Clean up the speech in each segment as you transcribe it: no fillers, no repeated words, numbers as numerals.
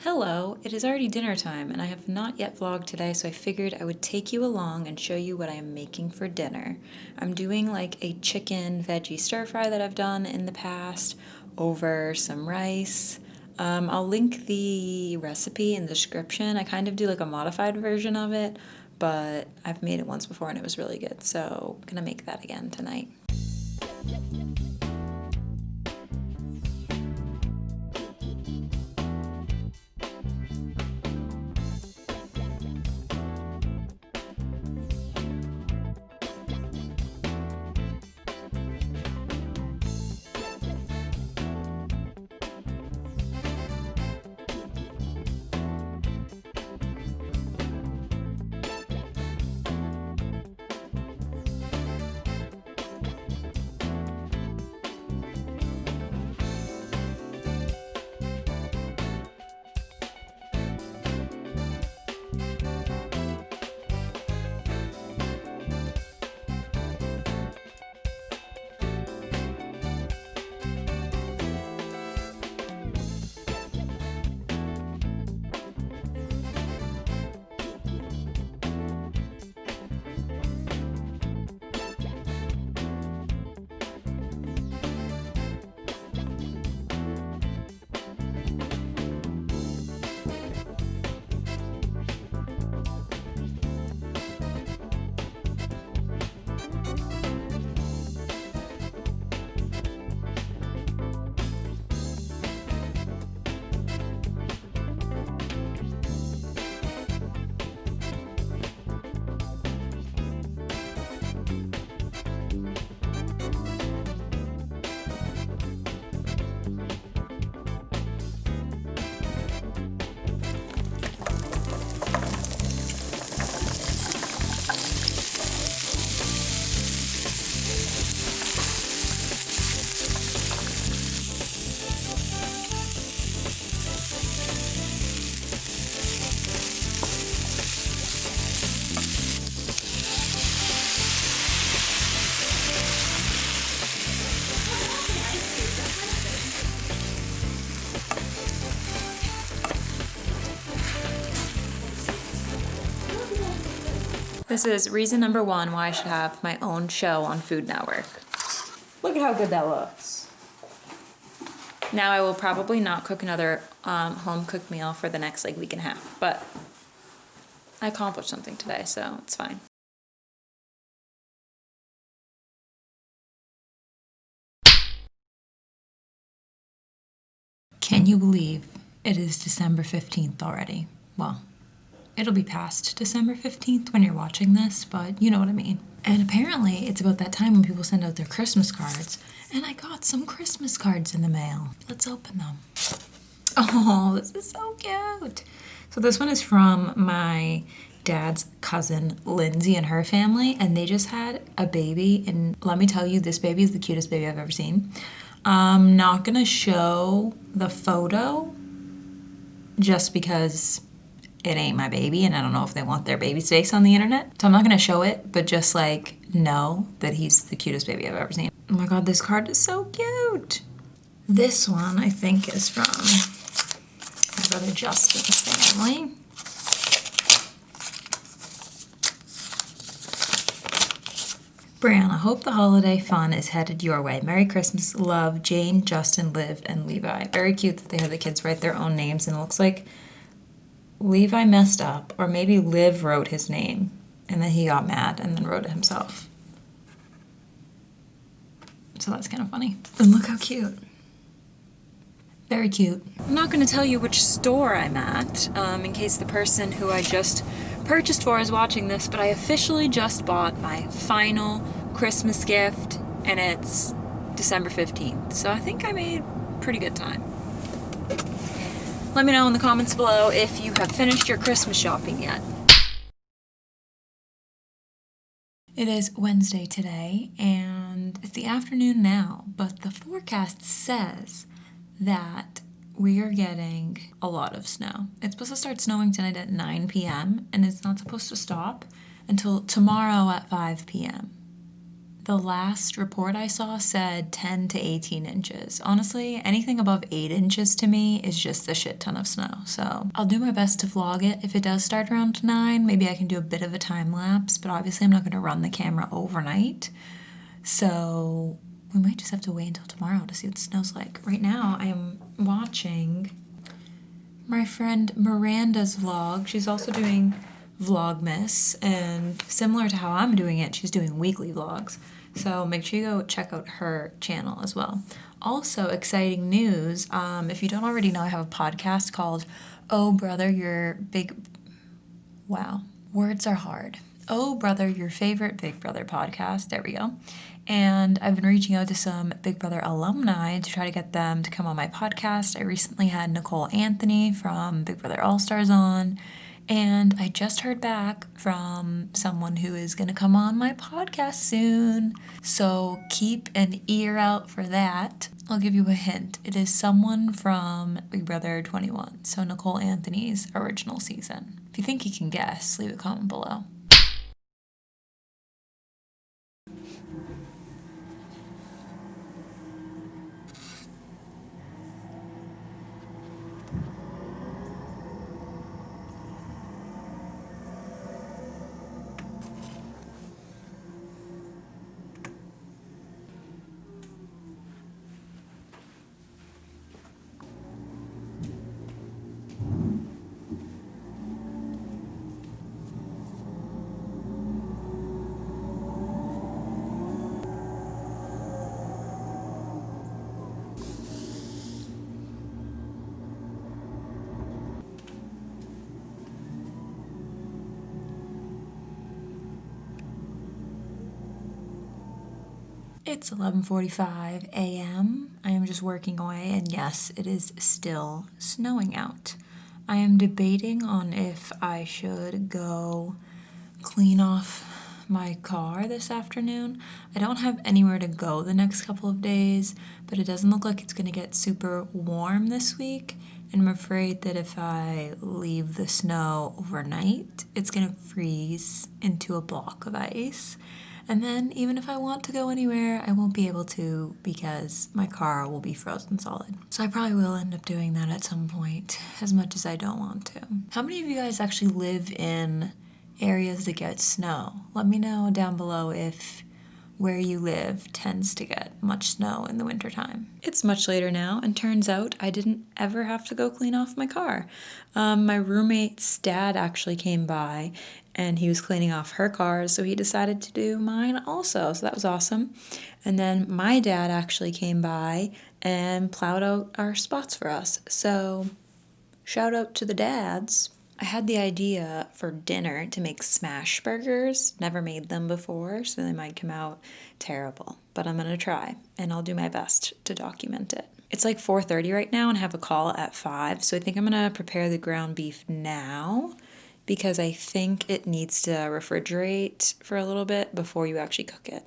Hello, it is already dinner time and I have not yet vlogged today, so I figured I would take you along and show you what I am making for dinner. I'm doing like a chicken veggie stir fry that I've done in the past over some rice. I'll link the recipe in the description. I kind of do like a modified version of it, but I've made it once before and it was really good, so I'm gonna make that again tonight. This is reason number one why I should have my own show on Food Network. Look at how good that looks. Now I will probably not cook another home-cooked meal for the next week and a half, but I accomplished something today, so it's fine. Can you believe it is December 15th already? Well, it'll be past December 15th when you're watching this, but you know what I mean. And apparently it's about that time when people send out their Christmas cards, and I got some Christmas cards in the mail. Let's open them. Oh, this is so cute. So this one is from my dad's cousin Lindsay and her family, and they just had a baby, and let me tell you, this baby is the cutest baby I've ever seen. I'm not gonna show the photo just because it ain't my baby and I don't know if they want their baby's face on the internet. So I'm not gonna show it, but just know that he's the cutest baby I've ever seen. Oh my God, this card is so cute. This one I think is from my brother Justin's family. Brianna, hope the holiday fun is headed your way. Merry Christmas, love, Jane, Justin, Liv, and Levi. Very cute that they have the kids write their own names, and it looks like Levi messed up, or maybe Liv wrote his name, and then he got mad and then wrote it himself. So that's kind of funny. And look how cute. Very cute. I'm not going to tell you which store I'm at, in case the person who I just purchased for is watching this, but I officially just bought my final Christmas gift, and it's December 15th. So I think I made pretty good time. Let me know in the comments below if you have finished your Christmas shopping yet. It is Wednesday today, and it's the afternoon now, but the forecast says that we are getting a lot of snow. It's supposed to start snowing tonight at 9 p.m. and it's not supposed to stop until tomorrow at 5 p.m. The last report I saw said 10 to 18 inches. Honestly, anything above 8 inches to me is just a shit ton of snow. So I'll do my best to vlog it. If it does start around 9, maybe I can do a bit of a time lapse, but obviously I'm not going to run the camera overnight. So we might just have to wait until tomorrow to see what the snow's like. Right now I am watching my friend Miranda's vlog. She's also doing Vlogmas, and similar to how I'm doing it, she's doing weekly vlogs. So make sure you go check out her channel as well. Also, exciting news, if you don't already know, I have a podcast called Oh Brother, Your Big... Wow, words are hard. Oh Brother, Your Favorite Big Brother podcast. There we go. And I've been reaching out to some Big Brother alumni to try to get them to come on my podcast. I recently had Nicole Anthony from Big Brother All-Stars on, and I just heard back from someone who is going to come on my podcast soon. So keep an ear out for that. I'll give you a hint. It is someone from Big Brother 21, so Nicole Anthony's original season. If you think you can guess, leave a comment below. It's 11:45 a.m. I am just working away, and yes, it is still snowing out. I am debating on if I should go clean off my car this afternoon. I don't have anywhere to go the next couple of days, but it doesn't look like it's going to get super warm this week, and I'm afraid that if I leave the snow overnight, it's going to freeze into a block of ice. And then even if I want to go anywhere, I won't be able to because my car will be frozen solid. So I probably will end up doing that at some point, as much as I don't want to. How many of you guys actually live in areas that get snow? Let me know down below if where you live tends to get much snow in the wintertime. It's much later now, and turns out I didn't ever have to go clean off my car. My roommate's dad actually came by, and he was cleaning off her car, so he decided to do mine also, so that was awesome. And then my dad actually came by and plowed out our spots for us, so shout out to the dads. I had the idea for dinner to make smash burgers. Never made them before, so they might come out terrible. But I'm going to try, and I'll do my best to document it. It's like 4:30 right now, and I have a call at 5, so I think I'm going to prepare the ground beef now because I think it needs to refrigerate for a little bit before you actually cook it.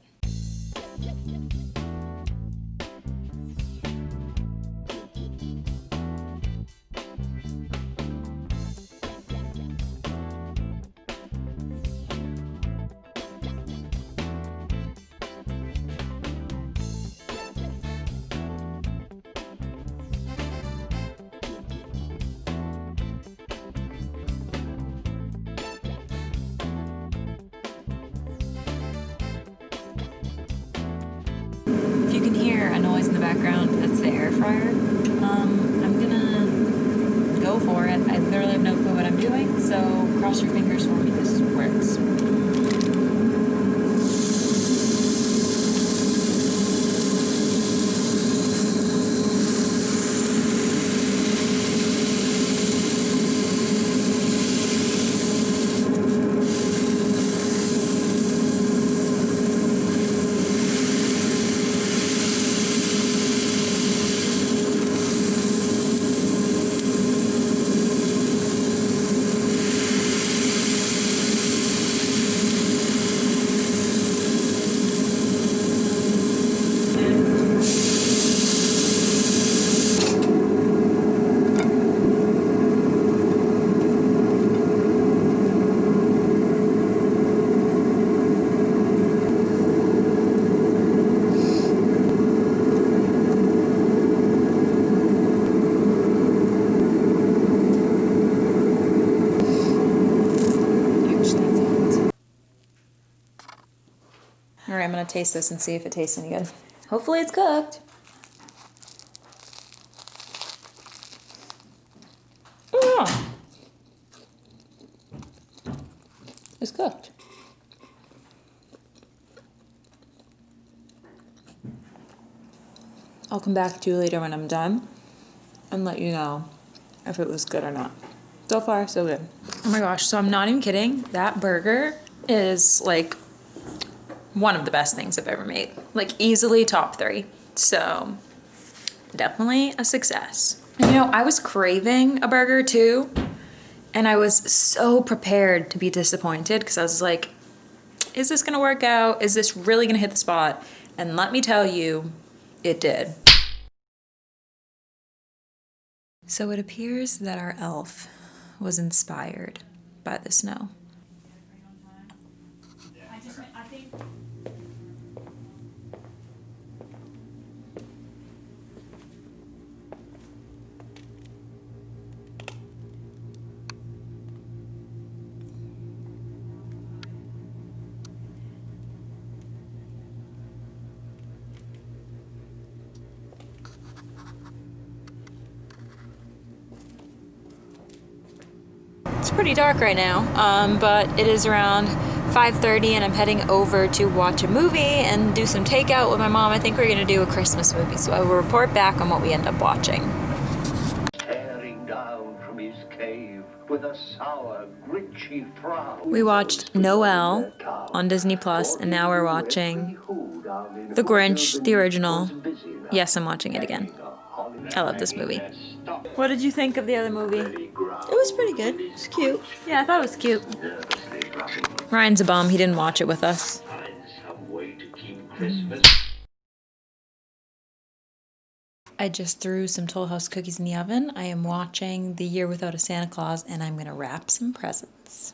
If you can hear a noise in the background, that's the air fryer. I'm gonna go for it. I literally have no clue what I'm doing, so cross your fingers for me this works. I'm gonna taste this and see if it tastes any good. Hopefully it's cooked. Oh, it's cooked. I'll come back to you later when I'm done and let you know if it was good or not. So far, so good. Oh my gosh, so I'm not even kidding. That burger is like one of the best things I've ever made. Like easily top 3. So definitely a success. And you know, I was craving a burger too. And I was so prepared to be disappointed because I was like, is this gonna work out? Is this really gonna hit the spot? And let me tell you, it did. So it appears that our elf was inspired by the snow. It's pretty dark right now, but it is around 5:30 and I'm heading over to watch a movie and do some takeout with my mom. I think we're gonna do a Christmas movie, so I will report back on what we end up watching. Staring down from his cave with a sour, gritchy frown. We watched Noel on Disney Plus, and now we're watching The Grinch, the original. Yes, I'm watching it again. I love this movie. What did you think of the other movie? It was pretty good. It's cute. Yeah, I thought it was cute. Ryan's a bum. He didn't watch it with us. I just threw some Toll House cookies in the oven. I am watching The Year Without a Santa Claus, and I'm going to wrap some presents.